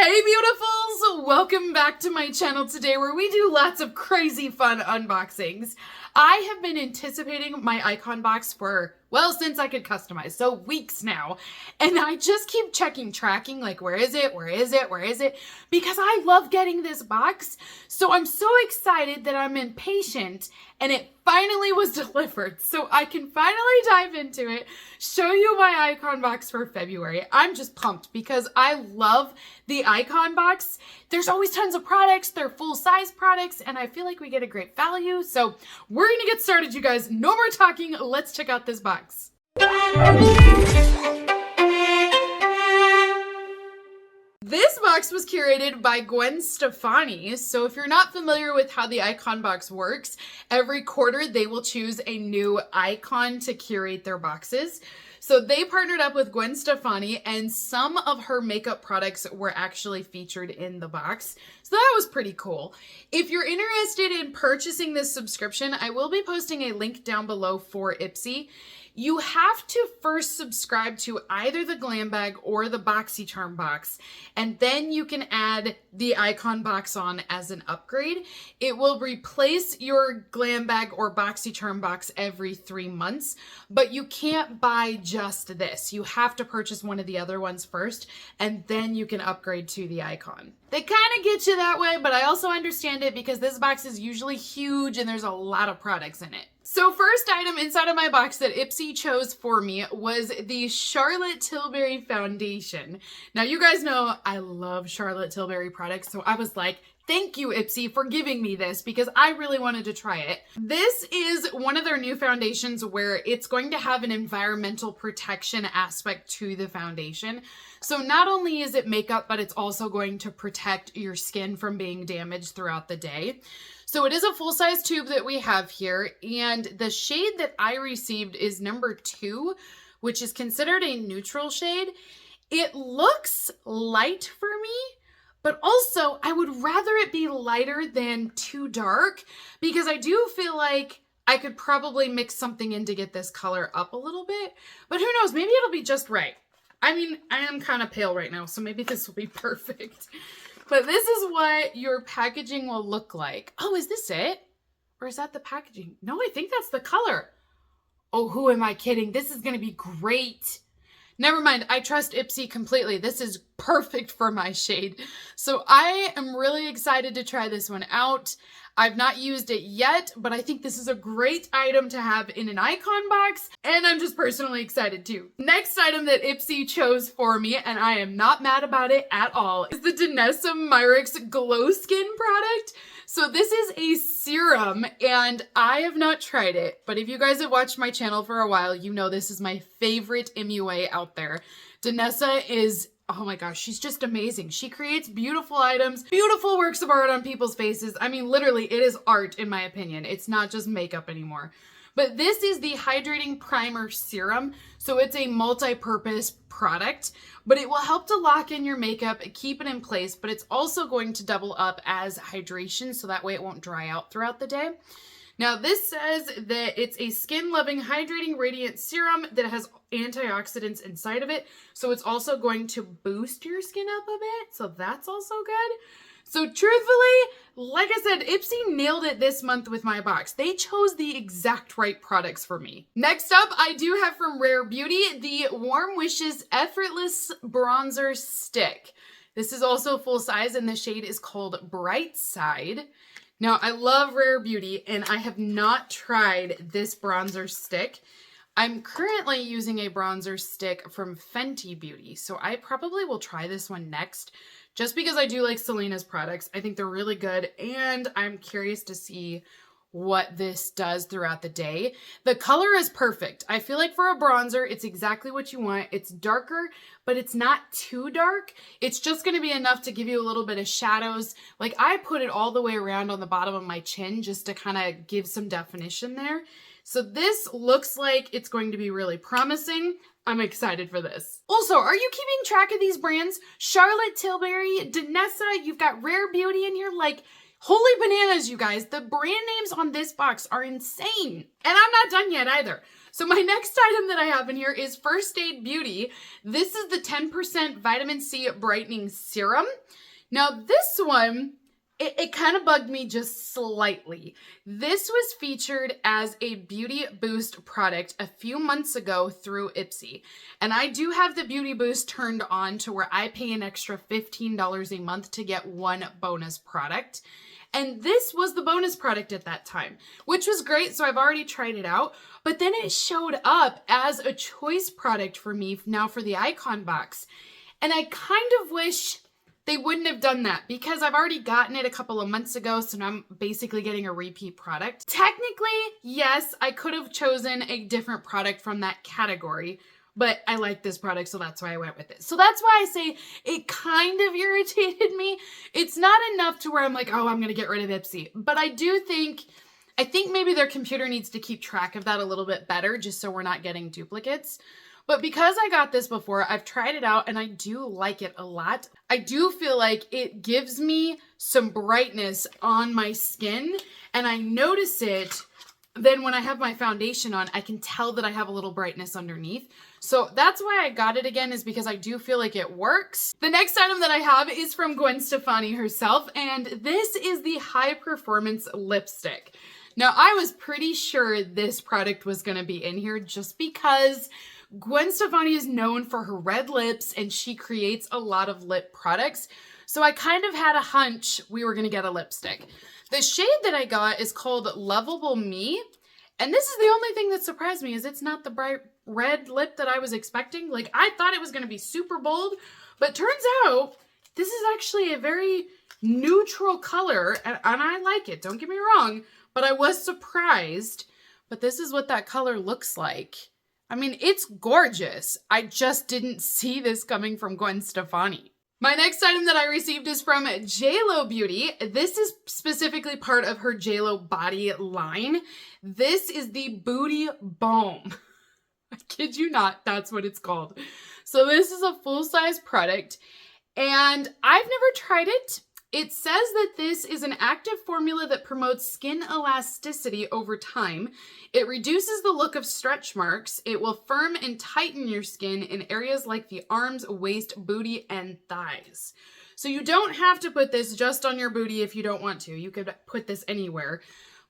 Hey beautifuls! Welcome back to my channel today where we do lots of crazy fun unboxings. I have been anticipating my icon box for, well, since I could customize, so weeks now. And I just keep tracking, like where is it, because I love getting this box. So I'm so excited that I'm impatient and it finally was delivered. So I can finally dive into it, show you my icon box for February. I'm just pumped because I love the icon box. There's always tons of products, they're full-size products, and I feel like we get a great value. So we're gonna get started, you guys. No more talking, let's check out this box. This box was curated by Gwen Stefani. So if you're not familiar with how the icon box works, every quarter they will choose a new icon to curate their boxes. So they partnered up with Gwen Stefani and some of her makeup products were actually featured in the box. So that was pretty cool. If you're interested in purchasing this subscription, I will be posting a link down below for Ipsy. You have to first subscribe to either the Glam Bag or the BoxyCharm box, and then you can add the icon box on as an upgrade. It will replace your Glam Bag or BoxyCharm box every 3 months, but you can't buy just this. You have to purchase one of the other ones first, and then you can upgrade to the icon. They kind of get you that way, but I also understand it because this box is usually huge and there's a lot of products in it. So first item inside of my box that Ipsy chose for me was the Charlotte Tilbury foundation. Now you guys know I love Charlotte Tilbury products, so I was like, thank you Ipsy for giving me this because I really wanted to try it. This is one of their new foundations where it's going to have an environmental protection aspect to the foundation. So not only is it makeup, but it's also going to protect your skin from being damaged throughout the day. So it is a full-size tube that we have here, and the shade that I received is number 2, which is considered a neutral shade. It looks light for me, but also I would rather it be lighter than too dark because I do feel like I could probably mix something in to get this color up a little bit, but who knows, maybe it'll be just right. I mean, I am kind of pale right now, so maybe this will be perfect. But this is what your packaging will look like. Oh, is this it? Or is that the packaging? No, I think that's the color. Oh, who am I kidding? This is going to be great. Never mind, I trust Ipsy completely. This is perfect for my shade. So I am really excited to try this one out. I've not used it yet, but I think this is a great item to have in an icon box, and I'm just personally excited too. Next item that Ipsy chose for me, and I am not mad about it at all, is the Myrix Glow Skin product. So this is a serum, and I have not tried it, but if you guys have watched my channel for a while, you know this is my favorite MUA out there. Danessa is, oh my gosh, she's just amazing. She creates beautiful items, beautiful works of art on people's faces. I mean, literally, it is art in my opinion. It's not just makeup anymore. But this is the Hydrating Primer Serum. So it's a multi-purpose product, but it will help to lock in your makeup, keep it in place, but it's also going to double up as hydration so that way it won't dry out throughout the day. Now this says that it's a skin-loving, hydrating, radiant serum that has antioxidants inside of it. So it's also going to boost your skin up a bit. So that's also good. So truthfully, like I said, Ipsy nailed it this month with my box. They chose the exact right products for me. Next up, I do have from Rare Beauty, the Warm Wishes Effortless Bronzer Stick. This is also full size and the shade is called Bright Side. Now, I love Rare Beauty and I have not tried this bronzer stick. I'm currently using a bronzer stick from Fenty Beauty, so I probably will try this one next just because I do like Selena's products. I think they're really good and I'm curious to see what this does throughout the day. The color is perfect. I feel like for a bronzer, it's exactly what you want. It's darker, but it's not too dark. It's just gonna be enough to give you a little bit of shadows. Like I put it all the way around on the bottom of my chin just to kind of give some definition there. So this looks like it's going to be really promising. I'm excited for this. Also, are you keeping track of these brands? Charlotte Tilbury, Danessa, you've got Rare Beauty in here. Like, holy bananas, you guys. The brand names on this box are insane. And I'm not done yet either. So my next item that I have in here is First Aid Beauty. This is the 10% vitamin C brightening serum. Now this one, it kind of bugged me just slightly. This was featured as a Beauty Boost product a few months ago through Ipsy. And I do have the Beauty Boost turned on to where I pay an extra $15 a month to get one bonus product. And this was the bonus product at that time, which was great. So I've already tried it out, but then it showed up as a choice product for me now for the Icon box. And I kind of wish they wouldn't have done that because I've already gotten it a couple of months ago, so now I'm basically getting a repeat product. Technically, yes, I could have chosen a different product from that category, but I like this product, so that's why I went with it. So that's why I say it kind of irritated me. It's not enough to where I'm like, oh, I'm gonna get rid of Ipsy. But I think maybe their computer needs to keep track of that a little bit better just so we're not getting duplicates. But because I got this before, I've tried it out and I do like it a lot. I do feel like it gives me some brightness on my skin and I notice it. Then when I have my foundation on, I can tell that I have a little brightness underneath. So that's why I got it again, is because I do feel like it works. The next item that I have is from Gwen Stefani herself, and this is the High Performance Lipstick. Now, I was pretty sure this product was gonna be in here just because Gwen Stefani is known for her red lips and she creates a lot of lip products. So I kind of had a hunch we were gonna get a lipstick. The shade that I got is called Lovable Me. And this is the only thing that surprised me is it's not the bright red lip that I was expecting. Like I thought it was gonna be super bold, but turns out this is actually a very neutral color and I like it, don't get me wrong, but I was surprised. But this is what that color looks like. I mean, it's gorgeous. I just didn't see this coming from Gwen Stefani. My next item that I received is from JLo Beauty. This is specifically part of her JLo Body line. This is the Booty Balm. I kid you not, that's what it's called. So this is a full-size product and I've never tried it. It says that this is an active formula that promotes skin elasticity over time. It reduces the look of stretch marks. It will firm and tighten your skin in areas like the arms, waist, booty, and thighs. So you don't have to put this just on your booty if you don't want to. You could put this anywhere.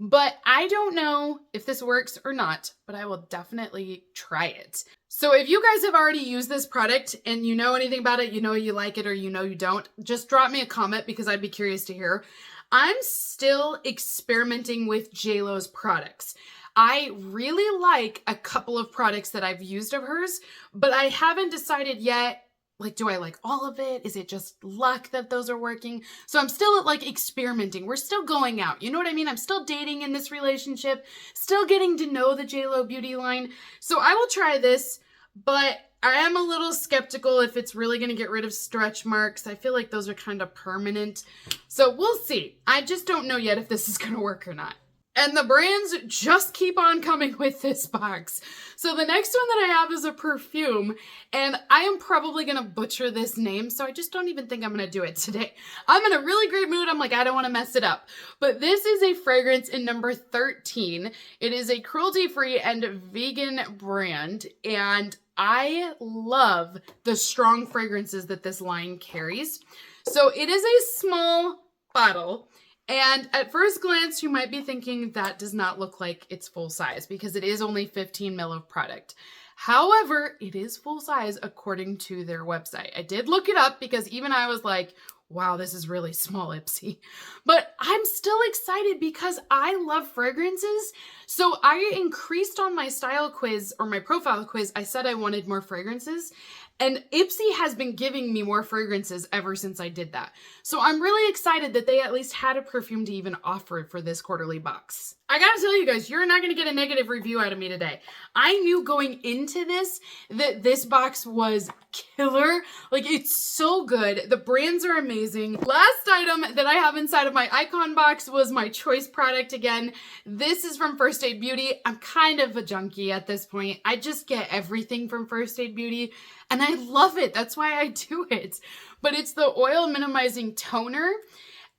But I don't know if this works or not, but I will definitely try it. So if you guys have already used this product and you know anything about it, you know you like it or you know you don't, just drop me a comment because I'd be curious to hear. I'm still experimenting with JLo's products. I really like a couple of products that I've used of hers, but I haven't decided yet. Like, do I like all of it? Is it just luck that those are working? So I'm still like experimenting. We're still going out. You know what I mean? I'm still dating in this relationship, still getting to know the JLo Beauty line. So I will try this, but I am a little skeptical if it's really going to get rid of stretch marks. I feel like those are kind of permanent. So we'll see. I just don't know yet if this is going to work or not. And the brands just keep on coming with this box. So the next one that I have is a perfume, and I am probably gonna butcher this name, so I just don't even think I'm gonna do it today. I'm in a really great mood. I'm like, I don't wanna mess it up. But this is a fragrance in number 13. It is a cruelty-free and vegan brand, and I love the strong fragrances that this line carries. So it is a small bottle. And at first glance, you might be thinking that does not look like it's full size because it is only 15 ml of product. However, it is full size according to their website. I did look it up because even I was like, wow, this is really small, Ipsy. But I'm still excited because I love fragrances. So I increased on my style quiz or my profile quiz. I said I wanted more fragrances. And Ipsy has been giving me more fragrances ever since I did that. So I'm really excited that they at least had a perfume to even offer for this quarterly box. I gotta tell you guys, you're not gonna get a negative review out of me today. I knew going into this that this box was killer. Like, it's so good. The brands are amazing. Last item that I have inside of my Icon box was my choice product again. This is from First Aid Beauty. I'm kind of a junkie at this point. I just get everything from First Aid Beauty and I love it. That's why I do it. But it's the oil minimizing toner.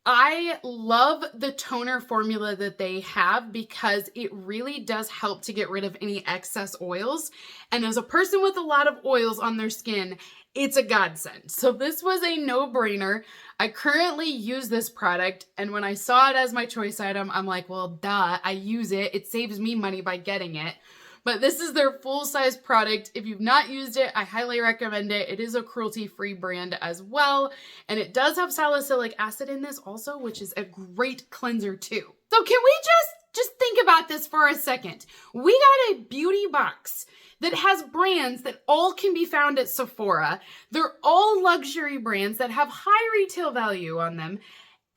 I love the toner formula that they have because it really does help to get rid of any excess oils. And as a person with a lot of oils on their skin, it's a godsend. So this was a no-brainer. I currently use this product, and when I saw it as my choice item, I'm like, well, duh, I use it. It saves me money by getting it. But this is their full-size product. If you've not used it, I highly recommend it. It is a cruelty-free brand as well. And it does have salicylic acid in this also, which is a great cleanser too. So can we just think about this for a second? We got a beauty box that has brands that all can be found at Sephora. They're all luxury brands that have high retail value on them.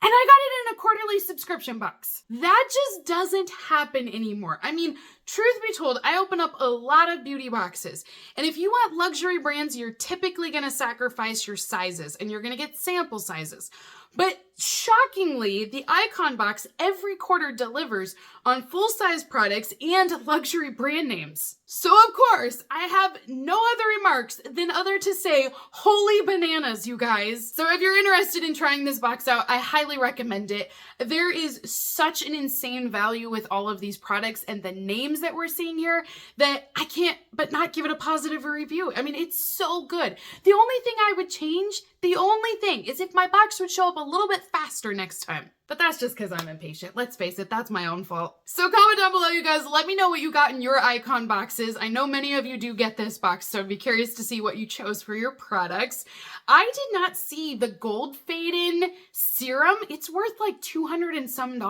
And I got it in a quarterly subscription box. That just doesn't happen anymore. I mean, truth be told, I open up a lot of beauty boxes. And if you want luxury brands, you're typically gonna sacrifice your sizes and you're gonna get sample sizes. But shockingly, the Icon box every quarter delivers on full-size products and luxury brand names. So of course, I have no other remarks than other to say, holy bananas, you guys. So if you're interested in trying this box out, I highly recommend it. There is such an insane value with all of these products and the names that we're seeing here that I can't but not give it a positive review. I mean, it's so good. The only thing I would change, the only thing, is if my box would show up a little bit faster next time. But that's just because I'm impatient. Let's face it, that's my own fault. So comment down below, you guys. Let me know what you got in your Icon boxes. I know many of you do get this box, so I'd be curious to see what you chose for your products. I did not see the Gold Fade-In serum. It's worth like $200 and some.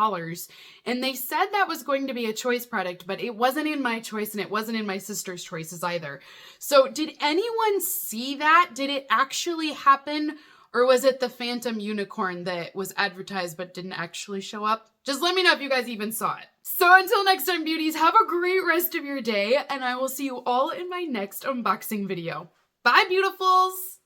And they said that was going to be a choice product, but it wasn't in my choice and it wasn't in my sister's choices either. So did anyone see that? Did it actually happen? Or was it the Phantom Unicorn that was advertised but didn't actually show up? Just let me know if you guys even saw it. So until next time, beauties, have a great rest of your day, and I will see you all in my next unboxing video. Bye, beautifuls!